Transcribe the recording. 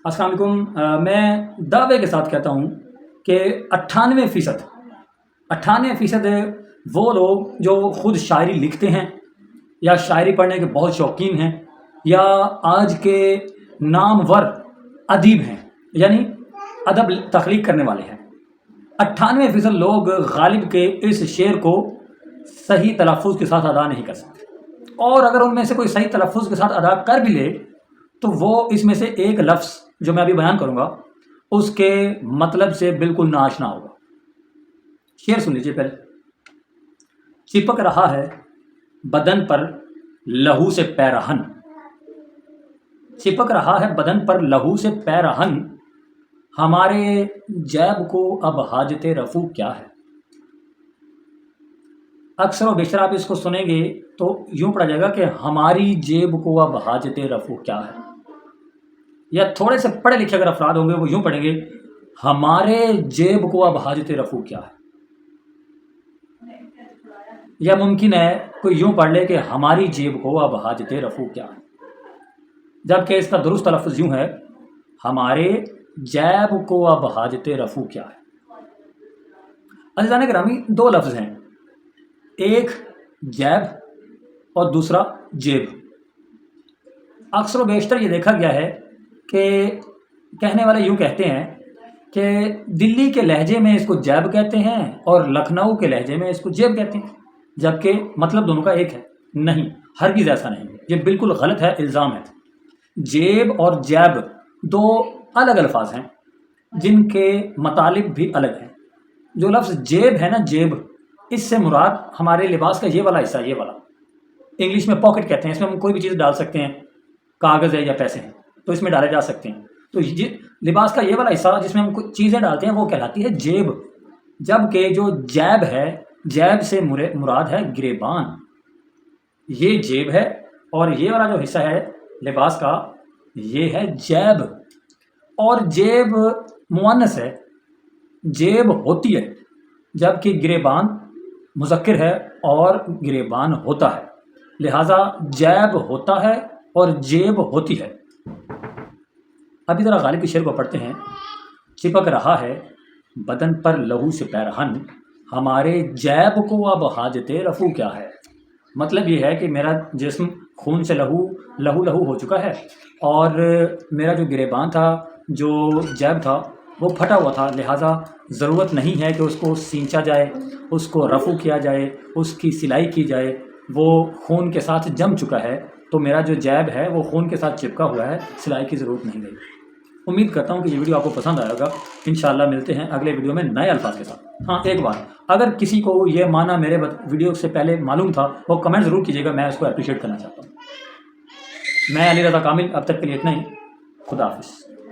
अस्सलाम वालेकुम। मैं दावे के साथ कहता हूँ कि 98% वो लोग जो ख़ुद शायरी लिखते हैं या शायरी पढ़ने के बहुत शौकीन हैं या आज के नामवर अदीब हैं, यानी अदब तख्लीक करने वाले हैं, 98% लोग गालिब के इस शेर को सही तलफ़ुज़ के साथ अदा नहीं कर सकते। और अगर उनमें से कोई सही तलफ़ुज़ के साथ अदा कर भी ले तो वो इसमें से एक लफ्ज़ जो मैं अभी बयान करूँगा उसके मतलब से बिल्कुल नाआशना होगा। शेर सुन लीजिए पहले। चिपक रहा है बदन पर लहू से पैरहन, चिपक रहा है बदन पर लहू से पैरहन, हमारे जैब को अब हाजते रफू क्या है। अक्सर व बेशतर आप इसको सुनेंगे तो यूँ पढ़ा जाएगा कि हमारी जेब को अब हाजते रफू क्या है, या थोड़े से पढ़े लिखे अगर अफराद होंगे वो यूँ पढ़ेंगे हमारे जेब को अब हाजते रफू क्या है, या मुमकिन है कोई यूँ पढ़ ले कि हमारी जेब को अब हाजते रफू क्या है, जबकि इसका दुरुस्त तलफ़ुज़ यूँ है हमारे जैब को अब हाजते रफू क्या है। अज़ीज़ान गिरामी, दो लफ्ज़ हैं, एक जैब और दूसरा जेब। अक्सर व बेशतर ये देखा गया है कि कहने वाले यूँ कहते हैं कि दिल्ली के लहजे में इसको जैब कहते हैं और लखनऊ के लहजे में इसको जेब कहते हैं, जबकि मतलब दोनों का एक है। नहीं, हरगिज़ ऐसा नहीं है, ये बिल्कुल गलत है, इल्ज़ाम है। जेब और जैब दो अलग अल्फाज हैं जिनके मतलब भी अलग हैं। जो लफ्ज़ जेब है ना, जेब, इससे मुराद हमारे लिबास का ये वाला हिस्सा, ये वाला, इंग्लिश में पॉकेट कहते हैं, इसमें हम कोई भी चीज़ डाल सकते हैं, कागज़ है या पैसे हैं तो इसमें डाले जा सकते हैं। तो ये लिबास का ये वाला हिस्सा जिसमें हम कुछ चीज़ें डालते हैं वो कहलाती है जेब, जबकि जो जैब है, जैब से मुराद है गिरेबान, ये जेब है और ये वाला जो हिस्सा है लिबास का ये है जैब। और जेब मुअन्नस है, जेब होती है, जबकि गिरेबान मुज़क्किर है और गिरेबान होता है, लिहाजा जैब होता है और जेब होती है। अभी ज़रा गालिब के शेर को पढ़ते हैं। चिपक रहा है बदन पर लहू से पैरहन, हमारे जैब को अब हाजते रफू क्या है। मतलब ये है कि मेरा जिस्म खून से लहू हो चुका है और मेरा जो गिरेबान था, जो जैब था, वो फटा हुआ था, लिहाजा ज़रूरत नहीं है कि उसको सींचा जाए, उसको रफ़ू किया जाए, उसकी सिलाई की जाए, वो खून के साथ जम चुका है, तो मेरा जो जैब है वो खून के साथ चिपका हुआ है, सिलाई की ज़रूरत नहीं रही। उम्मीद करता हूँ कि ये वीडियो आपको पसंद आएगा। इंशाल्लाह मिलते हैं अगले वीडियो में नए अल्फाज के साथ। हाँ, एक बात, अगर किसी को ये माना मेरे वीडियो से पहले मालूम था वो कमेंट ज़रूर कीजिएगा, मैं इसको अप्रिशिएट करना चाहता हूँ। मैं अली रज़ा कामिल, अब तक के लिए इतना ही। खुदा हाफ़िज़।